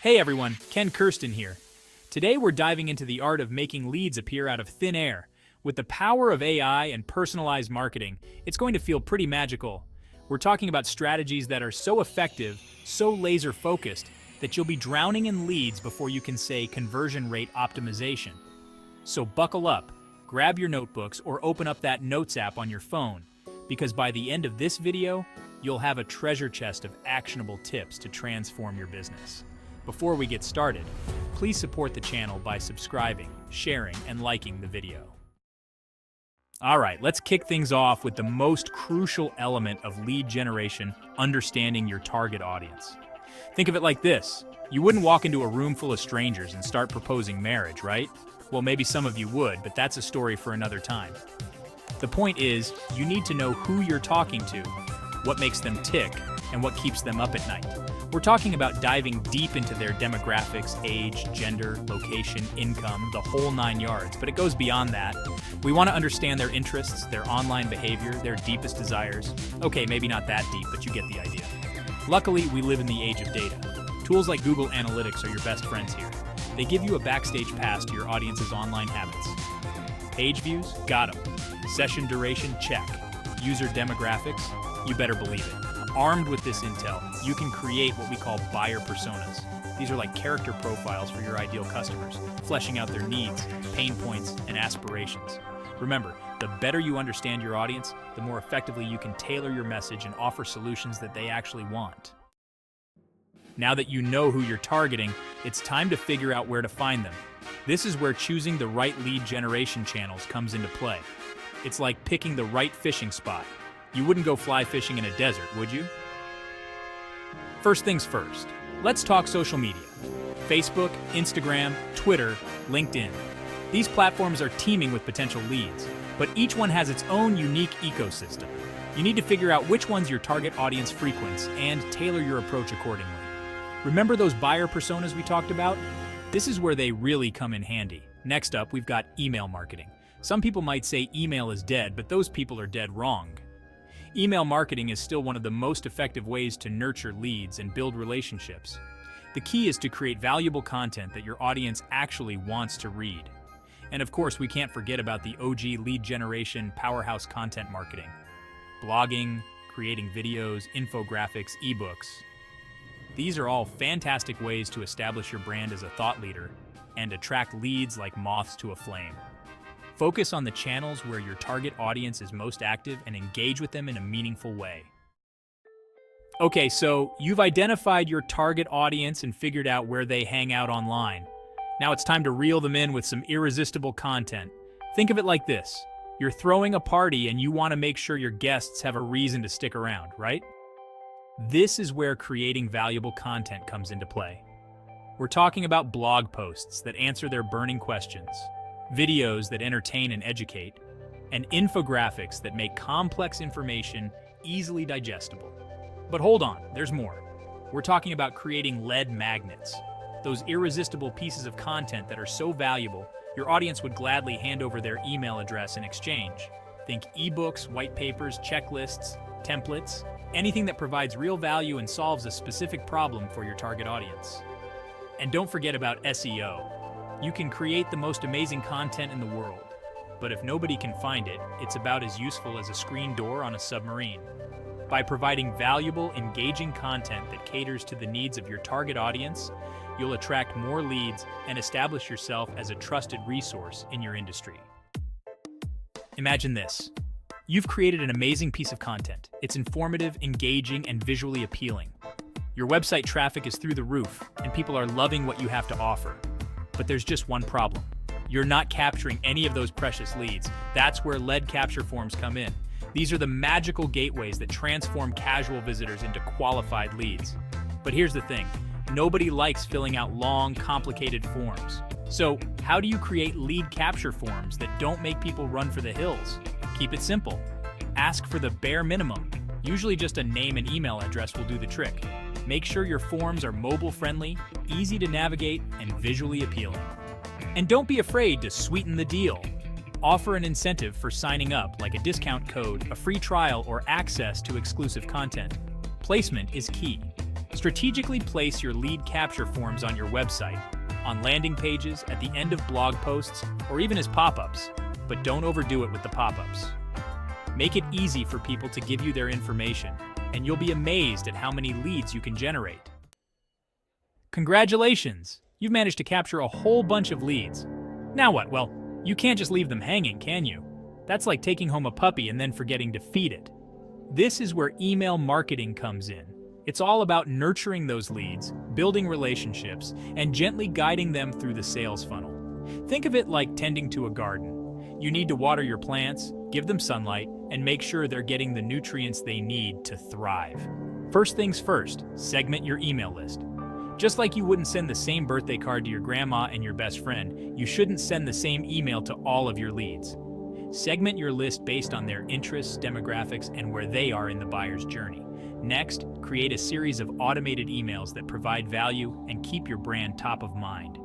Hey everyone, Ken Kirsten here. Today we're diving into the art of making leads appear out of thin air. With the power of AI and personalized marketing, it's going to feel pretty magical. We're talking about strategies that are so effective, so laser focused, that you'll be drowning in leads before you can say conversion rate optimization. So buckle up, grab your notebooks, or open up that Notes app on your phone, because by the end of this video, you'll have a treasure chest of actionable tips to transform your business. Before we get started, please support the channel by subscribing, sharing, and liking the video. All right, let's kick things off with the most crucial element of lead generation: understanding your target audience. Think of it like this. You wouldn't walk into a room full of strangers and start proposing marriage, right? Well, maybe some of you would, but that's a story for another time. The point is, you need to know who you're talking to, what makes them tick, and what keeps them up at night. We're talking about diving deep into their demographics, age, gender, location, income, the whole 9 yards, but it goes beyond that. We want to understand their interests, their online behavior, their deepest desires. Okay, maybe not that deep, but you get the idea. Luckily, we live in the age of data. Tools like Google Analytics are your best friends here. They give you a backstage pass to your audience's online habits. Page views? Got 'em. Session duration? Check. User demographics? You better believe it. Armed with this intel, you can create what we call buyer personas. These are like character profiles for your ideal customers, fleshing out their needs, pain points, and aspirations. Remember, the better you understand your audience, the more effectively you can tailor your message and offer solutions that they actually want. Now that you know who you're targeting, it's time to figure out where to find them. This is where choosing the right lead generation channels comes into play. It's like picking the right fishing spot. You wouldn't go fly fishing in a desert, would you? First things first, let's talk social media. Facebook, Instagram, Twitter, LinkedIn. These platforms are teeming with potential leads, but each one has its own unique ecosystem. You need to figure out which ones your target audience frequents and tailor your approach accordingly. Remember those buyer personas we talked about? This is where they really come in handy. Next up, we've got email marketing. Some people might say email is dead, but those people are dead wrong. Email marketing is still one of the most effective ways to nurture leads and build relationships. The key is to create valuable content that your audience actually wants to read. And of course, we can't forget about the OG lead generation powerhouse content marketing. Blogging, creating videos, infographics, ebooks. These are all fantastic ways to establish your brand as a thought leader and attract leads like moths to a flame. Focus on the channels where your target audience is most active and engage with them in a meaningful way. Okay, so you've identified your target audience and figured out where they hang out online. Now it's time to reel them in with some irresistible content. Think of it like this. You're throwing a party and you want to make sure your guests have a reason to stick around, right? This is where creating valuable content comes into play. We're talking about blog posts that answer their burning questions, videos that entertain and educate, and infographics that make complex information easily digestible. But hold on, there's more. We're talking about creating lead magnets, those irresistible pieces of content that are so valuable, your audience would gladly hand over their email address in exchange. Think ebooks, white papers, checklists, templates, anything that provides real value and solves a specific problem for your target audience. And don't forget about SEO. You can create the most amazing content in the world, but if nobody can find it, it's about as useful as a screen door on a submarine. By providing valuable, engaging content that caters to the needs of your target audience, you'll attract more leads and establish yourself as a trusted resource in your industry. Imagine this. You've created an amazing piece of content. It's informative, engaging, and visually appealing. Your website traffic is through the roof, and people are loving what you have to offer. But there's just one problem. You're not capturing any of those precious leads. That's where lead capture forms come in. These are the magical gateways that transform casual visitors into qualified leads. But here's the thing. Nobody likes filling out long, complicated forms. So how do you create lead capture forms that don't make people run for the hills? Keep it simple. Ask for the bare minimum. Usually just a name and email address will do the trick. Make sure your forms are mobile-friendly, easy to navigate, and visually appealing. And don't be afraid to sweeten the deal. Offer an incentive for signing up, like a discount code, a free trial, or access to exclusive content. Placement is key. Strategically place your lead capture forms on your website, on landing pages, at the end of blog posts, or even as pop-ups, but don't overdo it with the pop-ups. Make it easy for people to give you their information, and you'll be amazed at how many leads you can generate. Congratulations! You've managed to capture a whole bunch of leads. Now what? Well, you can't just leave them hanging, can you? That's like taking home a puppy and then forgetting to feed it. This is where email marketing comes in. It's all about nurturing those leads, building relationships, and gently guiding them through the sales funnel. Think of it like tending to a garden. You need to water your plants, give them sunlight, and make sure they're getting the nutrients they need to thrive. First things first, segment your email list. Just like you wouldn't send the same birthday card to your grandma and your best friend, you shouldn't send the same email to all of your leads. Segment your list based on their interests, demographics, and where they are in the buyer's journey. Next, create a series of automated emails that provide value and keep your brand top of mind.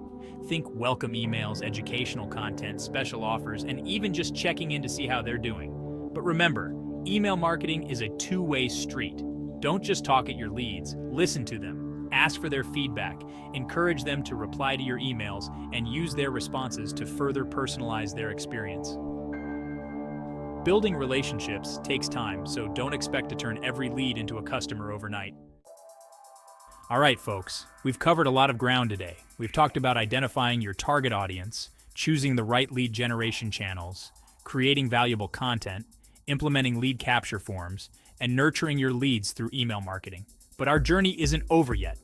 Think welcome emails, educational content, special offers, and even just checking in to see how they're doing. But remember, email marketing is a two-way street. Don't just talk at your leads, listen to them, ask for their feedback, encourage them to reply to your emails, and use their responses to further personalize their experience. Building relationships takes time, so don't expect to turn every lead into a customer overnight. All right, folks, we've covered a lot of ground today. We've talked about identifying your target audience, choosing the right lead generation channels, creating valuable content, implementing lead capture forms, and nurturing your leads through email marketing. But our journey isn't over yet.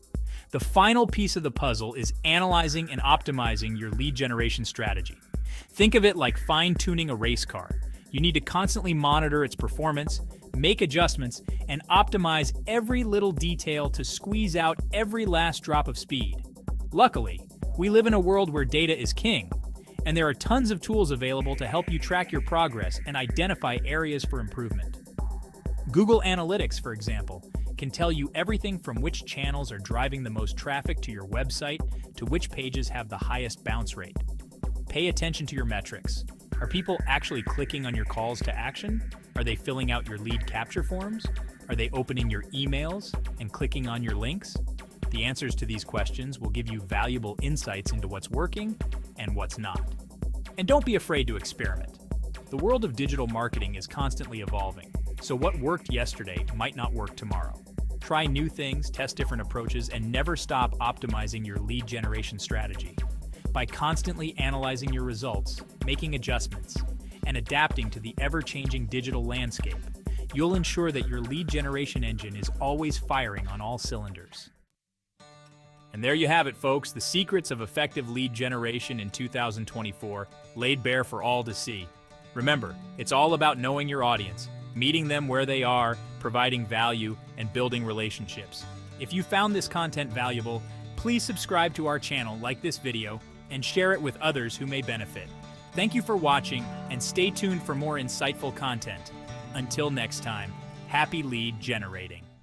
The final piece of the puzzle is analyzing and optimizing your lead generation strategy. Think of it like fine-tuning a race car. You need to constantly monitor its performance, make adjustments, and optimize every little detail to squeeze out every last drop of speed. Luckily, we live in a world where data is king, and there are tons of tools available to help you track your progress and identify areas for improvement. Google Analytics, for example, can tell you everything from which channels are driving the most traffic to your website to which pages have the highest bounce rate. Pay attention to your metrics. Are people actually clicking on your calls to action? Are they filling out your lead capture forms? Are they opening your emails and clicking on your links? The answers to these questions will give you valuable insights into what's working and what's not. And don't be afraid to experiment. The world of digital marketing is constantly evolving, so what worked yesterday might not work tomorrow. Try new things, test different approaches, and never stop optimizing your lead generation strategy. By constantly analyzing your results, making adjustments, and adapting to the ever-changing digital landscape, you'll ensure that your lead generation engine is always firing on all cylinders. And there you have it, folks, the secrets of effective lead generation in 2024, laid bare for all to see. Remember, it's all about knowing your audience, meeting them where they are, providing value, and building relationships. If you found this content valuable, please subscribe to our channel, like this video, and share it with others who may benefit. Thank you for watching, and stay tuned for more insightful content. Until next time, happy lead generating.